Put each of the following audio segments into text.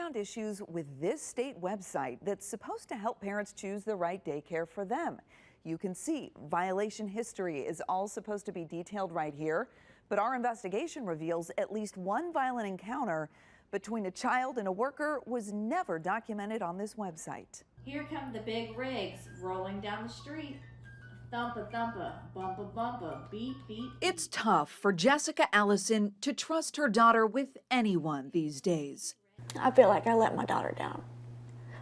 found issues with this state website that's supposed to help parents choose the right daycare for them. You can see violation history is all supposed to be detailed right here, but our investigation reveals at least one violent encounter between a child and a worker was never documented on this website. Here come the big rigs rolling down the street. Thumpa thumpa, bumpa bumpa, beep beep. It's tough for Jessica Allison to trust her daughter with anyone these days. I feel like I let my daughter down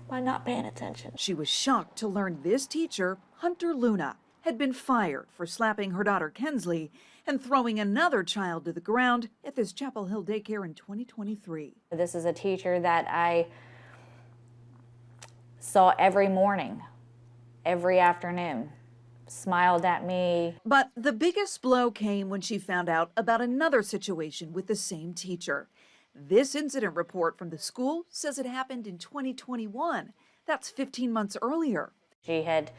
by not paying attention. She was shocked to learn this teacher, Hunter Luna, had been fired for slapping her daughter Kensley and throwing another child to the ground at this Chapel Hill daycare in 2023. This is a teacher that I saw every morning, every afternoon, smiled at me. But the biggest blow came when she found out about another situation with the same teacher. This incident report from the school says it happened in 2021. That's 15 months earlier. She had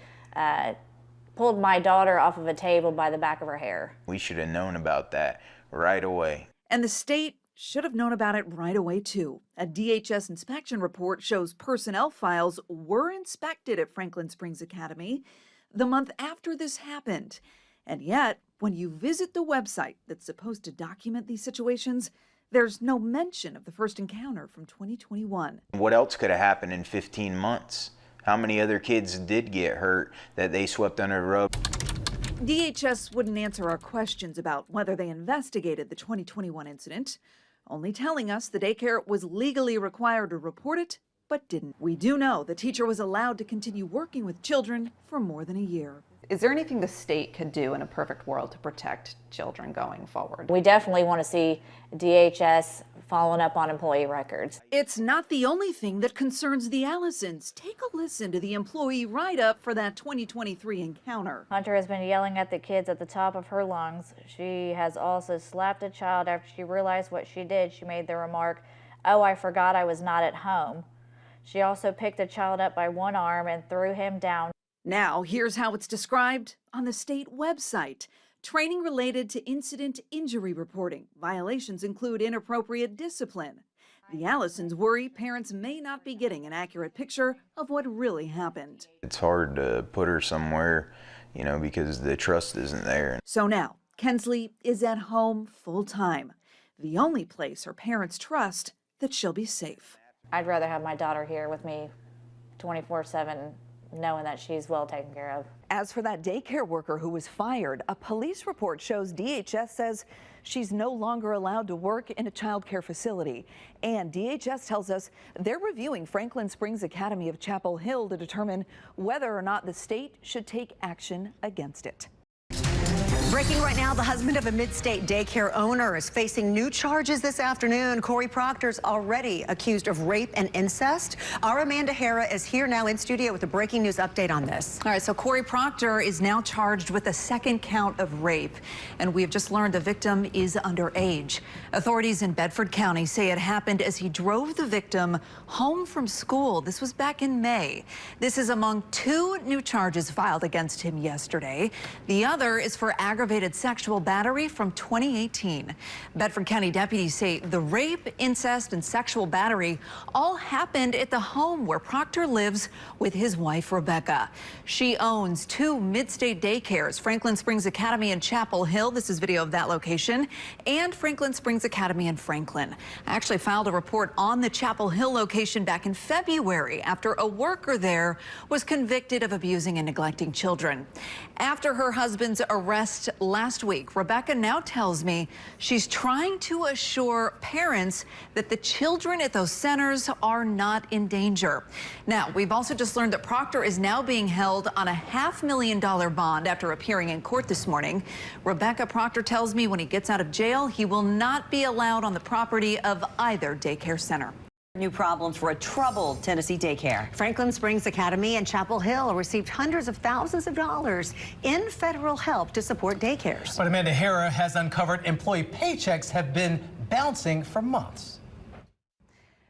pulled my daughter off of a table by the back of her hair. We should have known about that right away. And the state should have known about it right away, too. A DHS inspection report shows personnel files were inspected at Franklin Springs Academy the month after this happened. And yet, when you visit the website that's supposed to document these situations, there's no mention of the first encounter from 2021. What else could have happened in 15 months? How many other kids did get hurt that they swept under the rug? DHS wouldn't answer our questions about whether they investigated the 2021 incident, only telling us the daycare was legally required to report it, but didn't. We do know the teacher was allowed to continue working with children for more than a year. Is there anything the state could do in a perfect world to protect children going forward? We definitely want to see DHS following up on employee records. It's not the only thing that concerns the Allisons. Take a listen to the employee write-up for that 2023 encounter. Hunter has been yelling at the kids at the top of her lungs. She has also slapped a child after she realized what she did. She made the remark, "Oh, I forgot I was not at home." She also picked a child up by one arm and threw him down. Now, here's how it's described on the state website. Training related to incident injury reporting. Violations include inappropriate discipline. The Allisons worry parents may not be getting an accurate picture of what really happened. It's hard to put her somewhere, because the trust isn't there. So now, Kensley is at home full-time. The only place her parents trust that she'll be safe. I'd rather have my daughter here with me 24/7, knowing that she's well taken care of. As for that daycare worker who was fired, a police report shows DHS says she's no longer allowed to work in a child care facility. And DHS tells us they're reviewing Franklin Springs Academy of Chapel Hill to determine whether or not the state should take action against it. Breaking right now, the husband of a mid-state daycare owner is facing new charges this afternoon. Corey Proctor's already accused of rape and incest. Our Amanda Hara is here now in studio with a breaking news update on this. All right, so Corey Proctor is now charged with a second count of rape, and we have just learned the victim is underage. Authorities in Bedford County say it happened as he drove the victim home from school. This was back in May. This is among two new charges filed against him yesterday. The other is for aggravated sexual battery from 2018. Bedford County deputies say the rape, incest, and sexual battery all happened at the home where Proctor lives with his wife, Rebecca. She owns two mid-state daycares, Franklin Springs Academy in Chapel Hill. This is video of that location, and Franklin Springs Academy in Franklin. I actually filed a report on the Chapel Hill location back in February after a worker there was convicted of abusing and neglecting children. After her husband's arrest last week, Rebecca now tells me she's trying to assure parents that the children at those centers are not in danger. Now, we've also just learned that Proctor is now being held on a $500,000 bond after appearing in court this morning. Rebecca Proctor tells me when he gets out of jail, he will not be allowed on the property of either daycare center. New problems for a troubled Tennessee daycare. Franklin Springs Academy and Chapel Hill received hundreds of thousands of dollars in federal help to support daycares. But Amanda Hara has uncovered employee paychecks have been bouncing for months.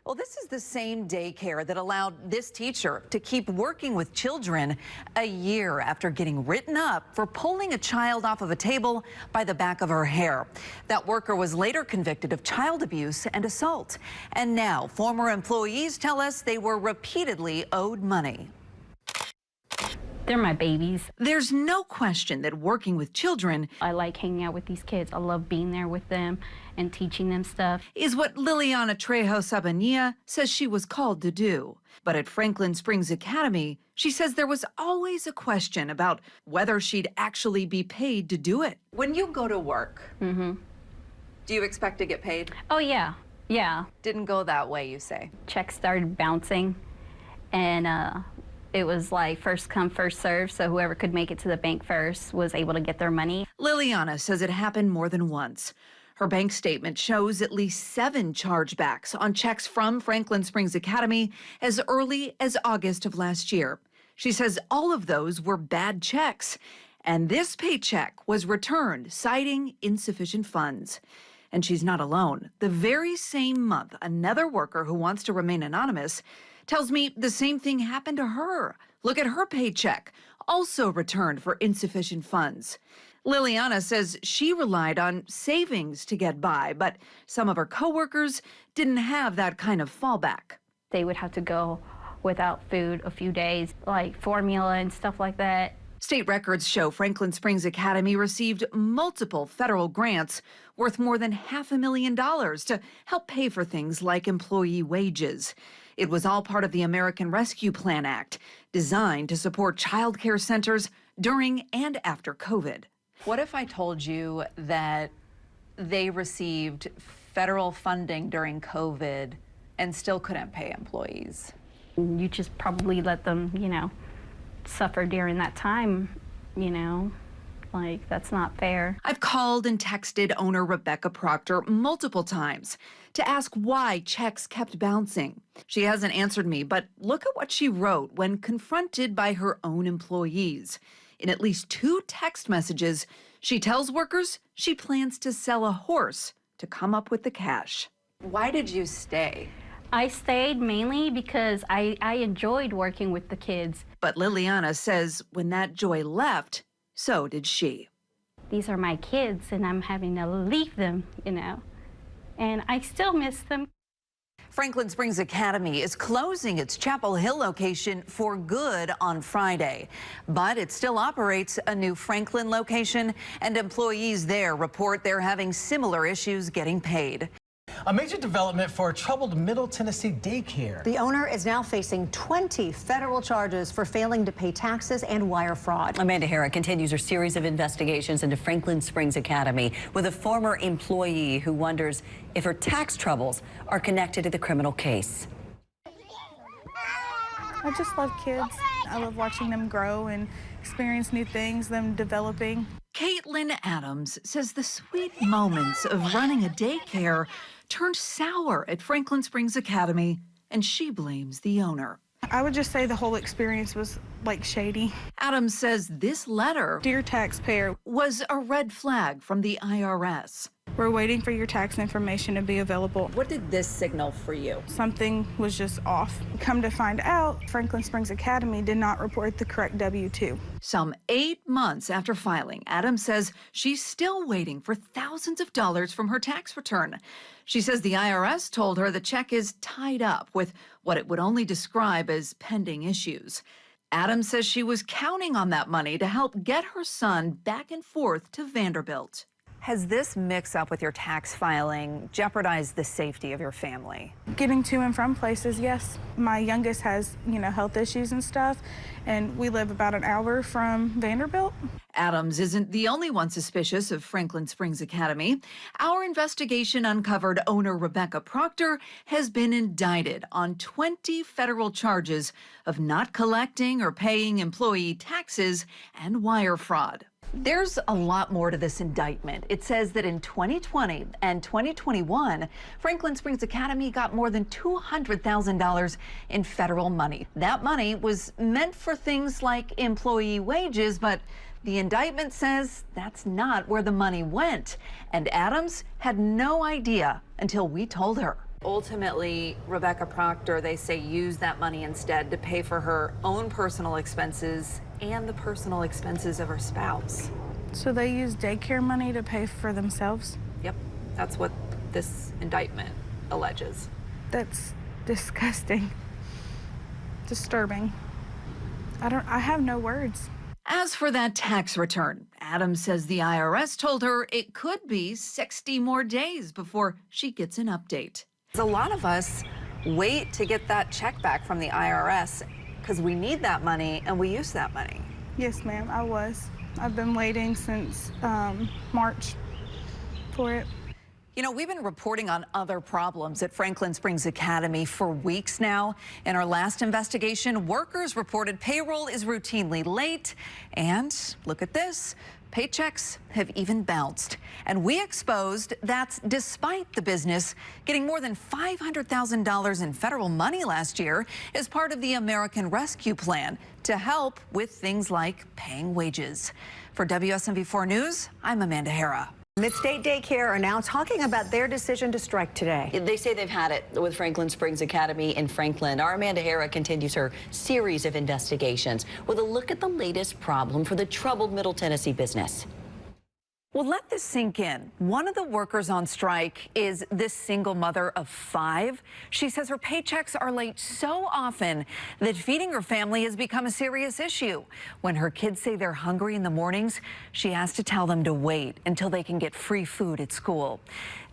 Well, this is the same daycare that allowed this teacher to keep working with children a year after getting written up for pulling a child off of a table by the back of her hair. That worker was later convicted of child abuse and assault. And now former employees tell us they were repeatedly owed money. They're my babies. There's no question that working with children I like hanging out with these kids. I love being there with them and teaching them stuff. is what Liliana Trejo Sabania says she was called to do. But at Franklin Springs Academy, she says there was always a question about whether she'd actually be paid to do it. When you go to work, do you expect to get paid? Oh, yeah. Yeah. Didn't go that way, you say. Checks started bouncing, and it was like first come, first serve, so whoever could make it to the bank first was able to get their money. Liliana says it happened more than once. Her bank statement shows at least 7 chargebacks on checks from Franklin Springs Academy as early as August of last year. She says all of those were bad checks, and this paycheck was returned, citing insufficient funds. And she's not alone. The very same month, another worker who wants to remain anonymous tells me the same thing happened to her. Look at her paycheck, also returned for insufficient funds. Liliana says she relied on savings to get by, but some of her coworkers didn't have that kind of fallback. They would have to go without food a few days, like formula and stuff like that. State records show Franklin Springs Academy received multiple federal grants worth more than $500,000 to help pay for things like employee wages. It was all part of the American Rescue Plan Act, designed to support child care centers during and after COVID. What if I told you that they received federal funding during COVID and still couldn't pay employees? You just probably let them, suffer during that time, like that's not fair. I've called and texted owner Rebecca Proctor multiple times to ask why checks kept bouncing. She hasn't answered me, but look at what she wrote when confronted by her own employees. In at least 2 text messages, she tells workers she plans to sell a horse to come up with the cash. Why did you stay? I stayed mainly because I enjoyed working with the kids. But Liliana says when that joy left, so did she. These are my kids, and I'm having to leave them, and I still miss them. Franklin Springs Academy is closing its Chapel Hill location for good on Friday, but it still operates a new Franklin location, and employees there report they're having similar issues getting paid. A major development for a troubled Middle Tennessee daycare. The owner is now facing 20 federal charges for failing to pay taxes and wire fraud. Amanda Hara continues her series of investigations into Franklin Springs Academy with a former employee who wonders if her tax troubles are connected to the criminal case. I just love kids. I love watching them grow and experience new things, them developing. Caitlin Adams says the sweet moments of running a daycare turned sour at Franklin Springs Academy, and she blames the owner. I would just say the whole experience was like shady. Adams says this letter, Dear taxpayer, was a red flag from the IRS. we're waiting for your tax information to be available. What did this signal for you? Something was just off. Come to find out, Franklin Springs Academy did not report the correct W-2. Some 8 months after filing, Adams says she's still waiting for thousands of dollars from her tax return. She says the IRS told her the check is tied up with what it would only describe as pending issues. Adams says she was counting on that money to help get her son back and forth to Vanderbilt. Has this mix-up with your tax filing jeopardized the safety of your family? Getting to and from places, yes. My youngest has, health issues and stuff, and we live about an hour from Vanderbilt. Adams isn't the only one suspicious of Franklin Springs Academy. Our investigation uncovered owner Rebecca Proctor has been indicted on 20 federal charges of not collecting or paying employee taxes and wire fraud. There's a lot more to this indictment. It says that in 2020 and 2021, Franklin Springs Academy got more than $200,000 in federal money. That money was meant for things like employee wages, but the indictment says that's not where the money went. And Adams had no idea until we told her. ultimately, Rebecca Proctor, they say, used that money instead to pay for her own personal expenses and the personal expenses of her spouse. So they used daycare money to pay for themselves? Yep, that's what this indictment alleges. That's disgusting. Disturbing. I have no words. As for that tax return, Adams says the IRS told her it could be 60 more days before she gets an update. A lot of us wait to get that check back from the IRS because we need that money and we use that money. Yes, ma'am, I was. I've been waiting since March for it. You know, we've been reporting on other problems at Franklin Springs Academy for weeks now. In our last investigation, workers reported payroll is routinely late. And look at this, paychecks have even bounced. And we exposed that's despite the business getting more than $500,000 in federal money last year as part of the American Rescue Plan to help with things like paying wages. For WSMV4 News, I'm Amanda Hara. Mid-State Daycare are now talking about their decision to strike today. They say they've had it with Franklin Springs Academy in Franklin. Our Amanda Hara continues her series of investigations with a look at the latest problem for the troubled Middle Tennessee business. Well, let this sink in. One of the workers on strike is this single mother of 5. She says her paychecks are late so often that feeding her family has become a serious issue. When her kids say they're hungry in the mornings, she has to tell them to wait until they can get free food at school.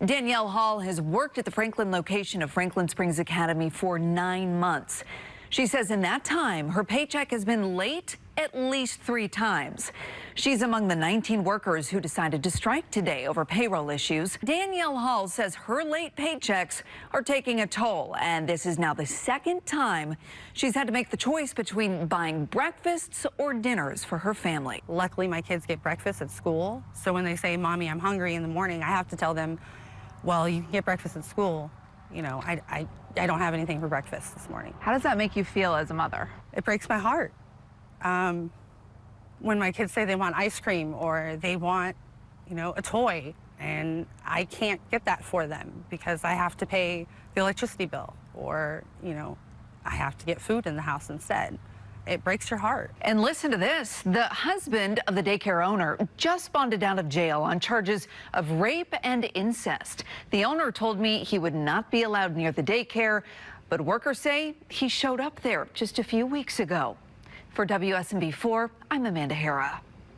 Danielle Hall has worked at the Franklin location of Franklin Springs Academy for 9 months. She says in that time, her paycheck has been late at least 3 times. She's among the 19 workers who decided to strike today over payroll issues. Danielle Hall says her late paychecks are taking a toll, and this is now the 2nd time she's had to make the choice between buying breakfasts or dinners for her family. Luckily, my kids get breakfast at school, so when they say, "Mommy, I'm hungry," in the morning, I have to tell them, well, you can get breakfast at school. You know, I don't have anything for breakfast this morning. How does that make you feel as a mother? It breaks my heart. When my kids say they want ice cream or they want, you know, a toy, and I can't get that for them because I have to pay the electricity bill, or, you know, I have to get food in the house instead. It breaks your heart. And listen to this. The husband of the daycare owner just bonded out of jail on charges of rape and incest. The owner told me he would not be allowed near the daycare, but workers say he showed up there just a few weeks ago. For WSMV4, I'm Amanda Hara.